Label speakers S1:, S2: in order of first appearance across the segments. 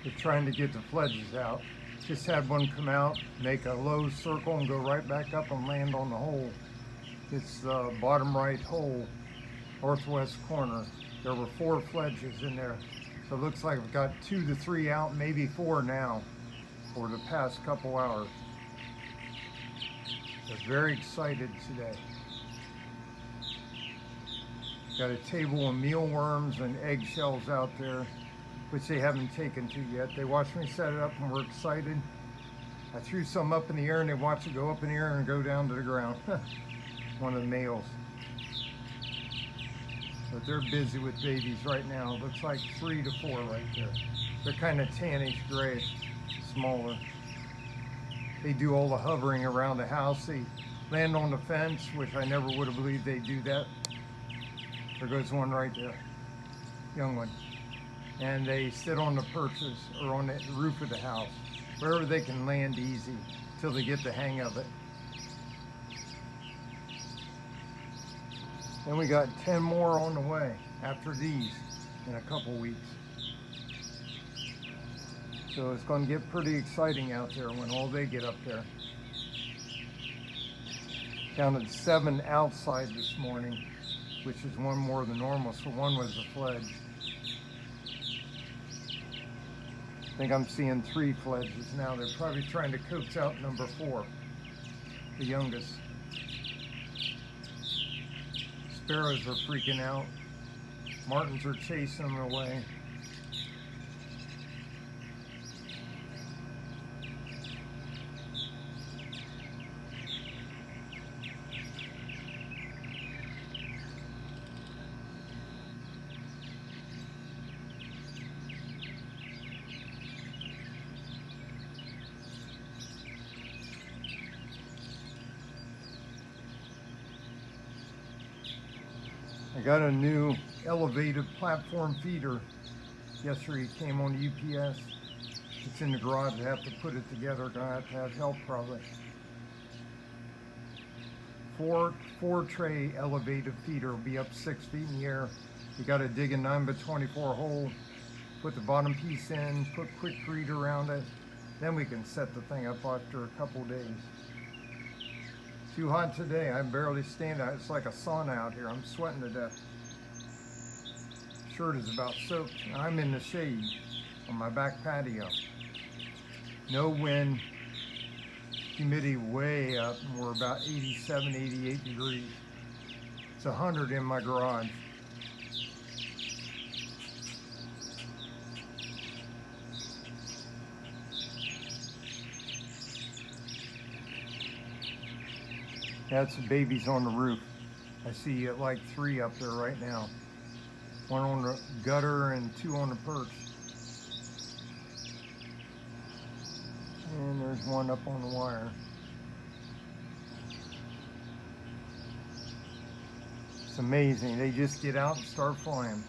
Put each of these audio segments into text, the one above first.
S1: They're trying to get the fledges out. Just had one come out, make a low circle and go right back up and land on the hole. It's the bottom right hole, northwest corner. There were 4 fledges in there. So it looks like we've got 2 to 3 out, maybe 4 now for the past couple hours. They're very excited today. Got a table of mealworms and eggshells out there, which they haven't taken to yet. They watched me set it up and were excited. I threw some up in the air and they watched it go up in the air and go down to the ground. One of the males. But they're busy with babies right now. It looks like 3 to 4 right there. They're kind of tannish grayish, smaller. They do all the hovering around the house. They land on the fence, which I never would have believed they'd do that. There goes one right there, young one. And they sit on the perches or on the roof of the house, wherever they can land easy till they get the hang of it. Then we got 10 more on the way after these in a couple weeks. So it's going to get pretty exciting out there when all they get up there. Counted 7 outside this morning, which is 1 more than normal, so 1 was a fledge. I think I'm seeing 3 fledges now. They're probably trying to coax out number 4, the youngest. Sparrows are freaking out. Martins are chasing them away. I got a new elevated platform feeder. Yesterday it came on UPS. It's in the garage. I have to put it together. Gonna have to have help probably. 4 tray elevated feeder will be up 6 feet in the air. You got to dig a 9x24 hole, put the bottom piece in, put quickcrete around it. Then we can set the thing up after a couple days. Too hot today. I barely stand out. It's like a sauna out here. I'm sweating to death. Shirt is about soaked. I'm in the shade on my back patio. No wind. Humidity way up, and we're about 87, 88 degrees. It's 100 in my garage. That's the babies on the roof. I see like 3 up there right now. 1 on the gutter and 2 on the perch. And there's 1 up on the wire. It's amazing. They just get out and start flying.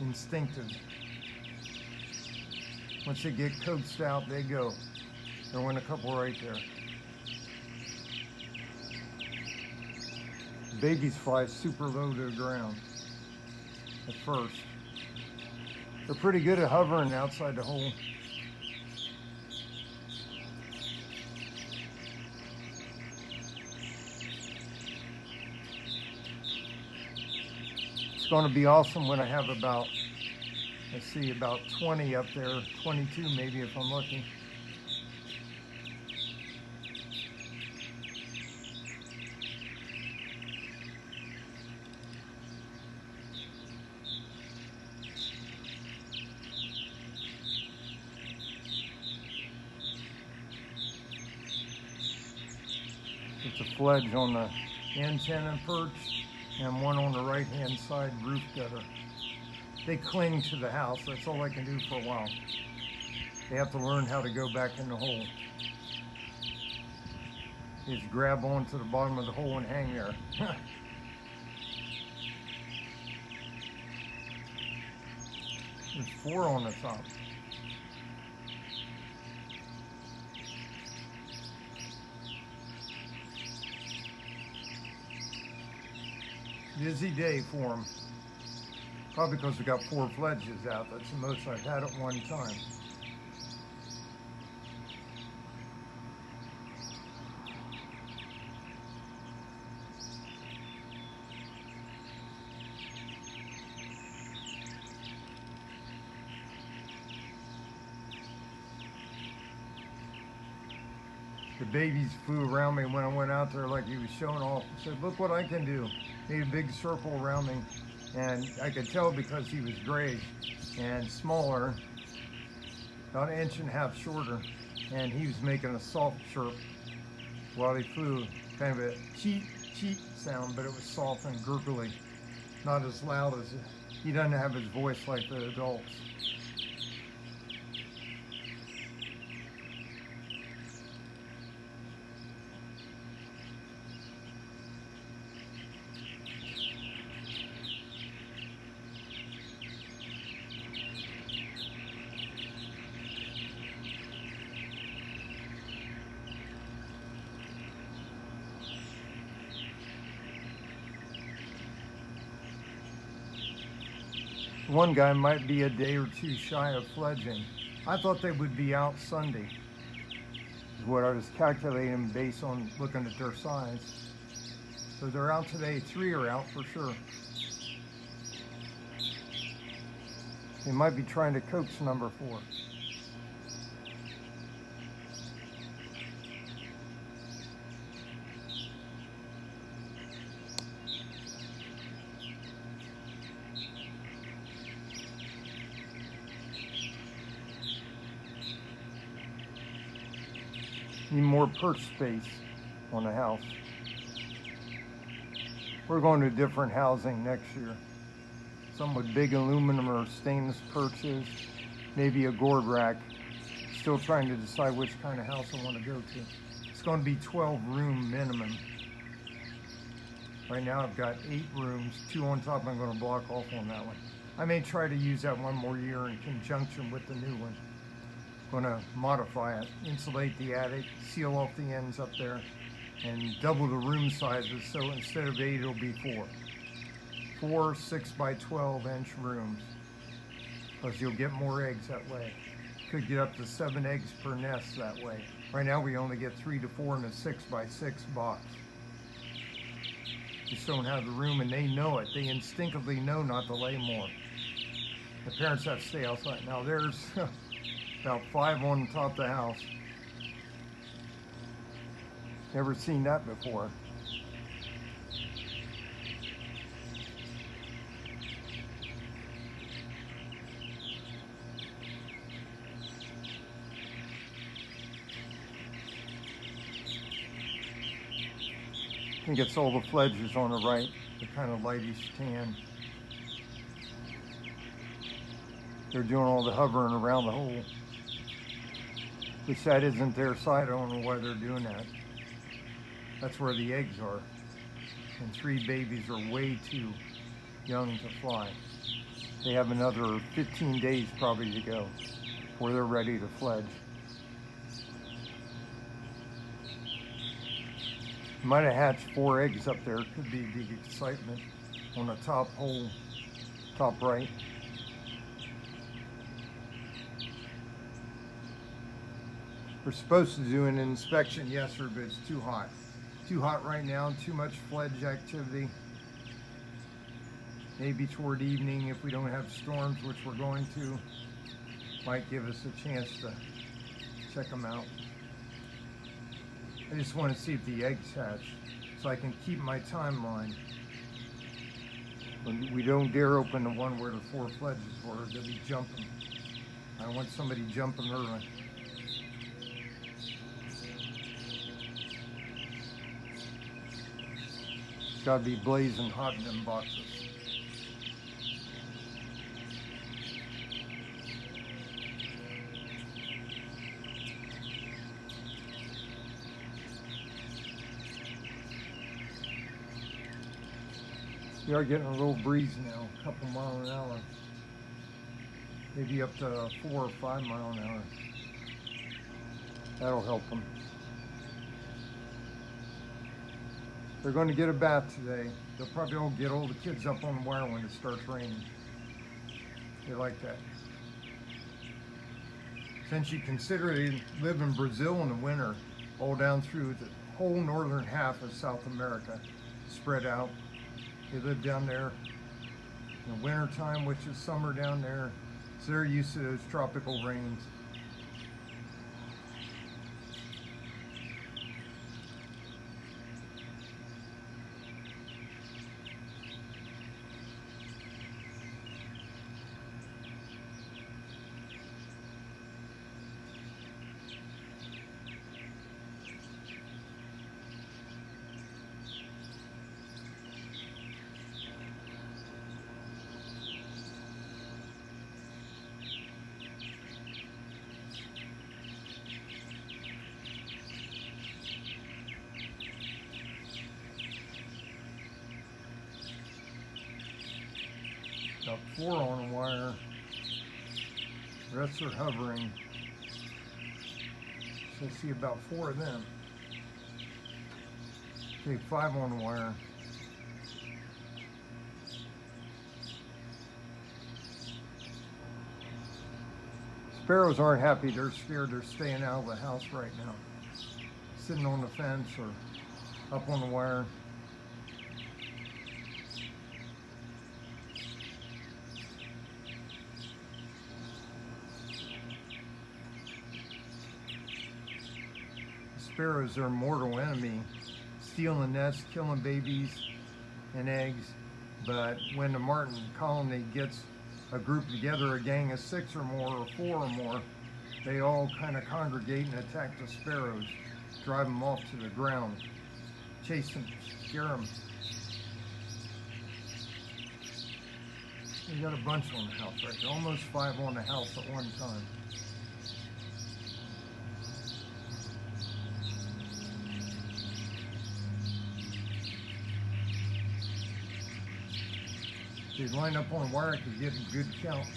S1: Instinctive. Once they get coaxed out, they go. There went a couple right there. Babies fly super low to the ground at first. They're pretty good at hovering outside the hole. It's going to be awesome when I have about, let's see, about 20 up there, 22 maybe if I'm lucky. It's a fledge on the antenna perch and 1 on the right hand side roof gutter. They cling to the house. That's all I can do for a while. They have to learn how to go back in the hole. You just grab onto the bottom of the hole and hang there. There's 4 on the top. Busy day for them. Probably because we got 4 fledges out. That's the most I've had at one time. The babies flew around me when I went out there like he was showing off. I said, look what I can do. Made a big circle around me. And I could tell because he was grayish and smaller, about an inch and a half shorter. And he was making a soft chirp while he flew. Kind of a cheep, cheep sound, but it was soft and gurgly. Not as loud as he doesn't have his voice like the adults. One guy might be a day or two shy of fledging. I thought they would be out Sunday, is what I was calculating based on looking at their size. So they're out today. 3 are out for sure. They might be trying to coax number 4. Need more perch space on the house. We're going to different housing next year. Some with big aluminum or stainless perches, maybe a gourd rack. Still trying to decide which kind of house I want to go to. It's going to be 12 room minimum. Right now I've got 8 rooms, 2 on top. I'm going to block off on that one. I may try to use that one more year in conjunction with the new one. Going to modify it, insulate the attic, seal off the ends up there, and double the room sizes. So instead of 8, it'll be 4. 4 6 by 12 inch rooms, because you'll get more eggs that way. Could get up to 7 eggs per nest that way. Right now we only get 3 to 4 in a 6 by 6 box. Just don't have the room, and they know it. They instinctively know not to lay more. The parents have to stay outside. Now there's about 5 on top of the house. Never seen that before. I think it's all the Fledges on the right. They're kind of lightish tan. They're doing all the hovering around the hole. Which that isn't their side. I don't know why they're doing that. That's where the eggs are. And 3 babies are way too young to fly. They have another 15 days probably to go before they're ready to fledge. Might have hatched 4 eggs up there. Could be the excitement on the top hole, top right. We're supposed to do an inspection yesterday, but it's too hot. Too hot right now, too much fledge activity. Maybe toward evening, if we don't have storms, which we're going to, might give us a chance to check them out. I just want to see if the eggs hatch, so I can keep my timeline. We don't dare open the one where the 4 Fledges were. They'll be jumping. I want somebody jumping early. It's got to be blazing hot in them boxes. We are getting a little breeze now, a couple miles an hour. Maybe up to 4 or 5 miles an hour. That'll help them. They're going to get a bath today. They'll probably all get all the kids up on the wire when it starts raining. They like that. Since you consider they live in Brazil in the winter, all down through the whole northern half of South America, spread out. They live down there in the winter time, which is summer down there. So they're used to those tropical rains. Got 4 on a wire. The rest are hovering. So I see about 4 of them. Okay, 5 on the wire. Sparrows aren't happy. They're scared. They're staying out of the house right now. Sitting on the fence or up on the wire. Sparrows are a mortal enemy, stealing nests, killing babies and eggs. But when the martin colony gets a group together, a gang of 6 or more, or 4 or more, they all kind of congregate and attack the sparrows, drive them off to the ground, chase them, scare them. We got a bunch on the house right there, almost 5 on the house at one time. If they line up on a wire, I could get a good count.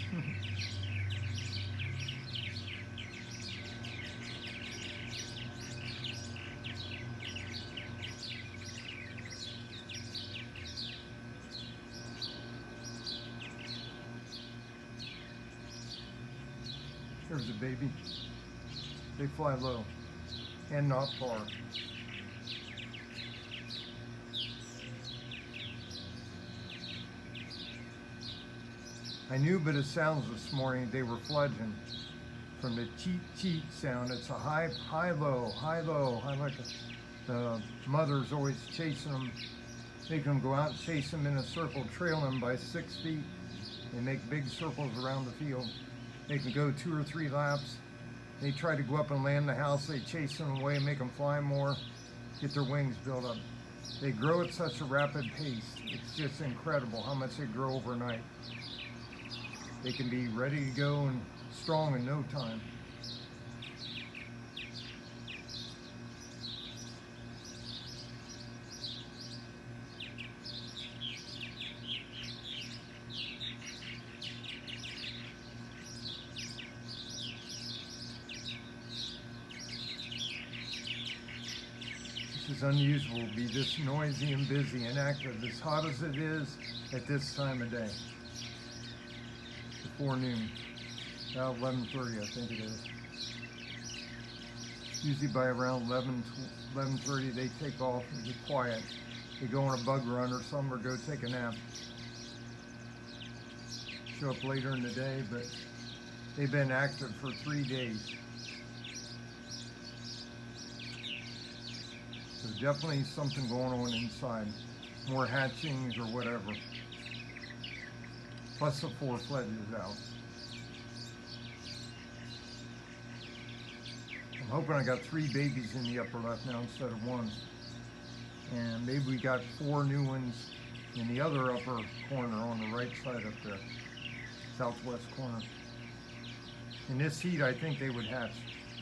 S1: There's a baby. They fly low and not far. I knew by the sounds this morning they were fledging from the cheat cheat sound. It's a high low, high low. I like it. The mother's always chasing them, make them go out and chase them in a circle, trail them by 6 feet. They make big circles around the field. They can go 2 or 3 laps. They try to go up and land the house. They chase them away, make them fly more, get their wings built up. They grow at such a rapid pace. It's just incredible how much they grow overnight. They can be ready to go and strong in no time. This is unusual to be this noisy and busy and active, as hot as it is at this time of day. Before noon, about 11:30 I think it is. Usually by around 11:30 they take off and get quiet. They go on a bug run or some, or go take a nap. Show up later in the day, but they've been active for 3 days. So definitely something going on inside. More hatchings or whatever. Plus the 4 fledges out. I'm hoping I got 3 babies in the upper left now instead of 1. And maybe we got 4 new ones in the other upper corner on the right side up there. Southwest corner. In this heat, I think they would hatch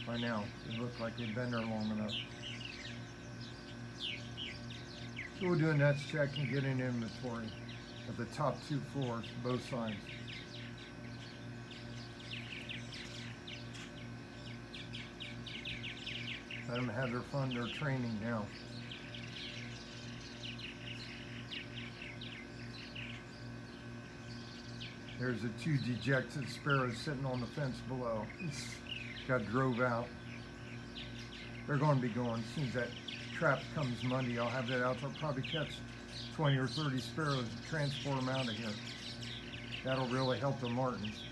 S1: by now. It looked like they'd been there long enough. So we'll do a nest check and get an inventory of the top 2 floors, both sides. Let them have their fun, their training now. There's the 2 dejected sparrows sitting on the fence below. Got drove out. They're going to be going as soon as that trap comes Monday. I'll have that out. I'll probably catch 20 or 30 sparrows and transport them out of here. That'll really help the martins.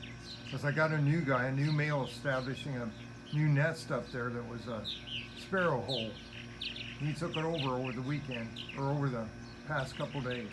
S1: Because I got a new guy, a new male establishing a new nest up there that was a sparrow hole. He took it over the weekend, or over the past couple days.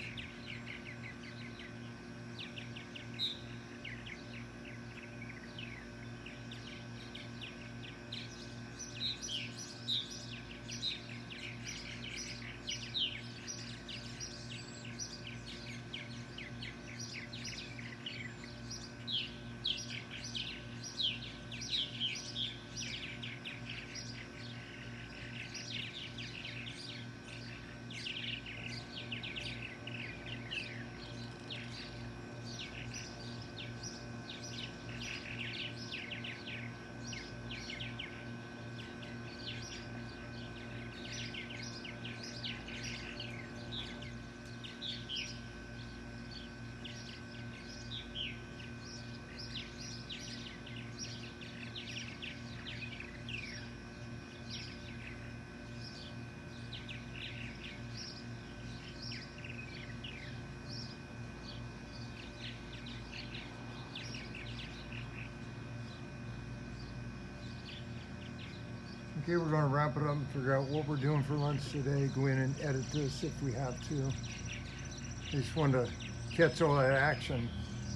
S1: Okay, we're gonna wrap it up and figure out what we're doing for lunch today. Go in and edit this if we have to. I just wanted to catch all that action.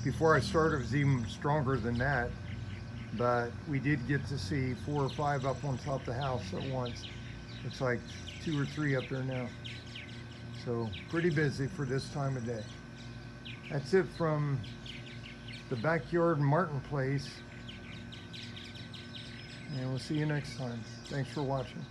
S1: Before I started, it was even stronger than that. But we did get to see 4 or 5 up on top of the house at once. Looks like 2 or 3 up there now. So pretty busy for this time of day. That's it from the backyard Martin place. And we'll see you next time. Thanks for watching.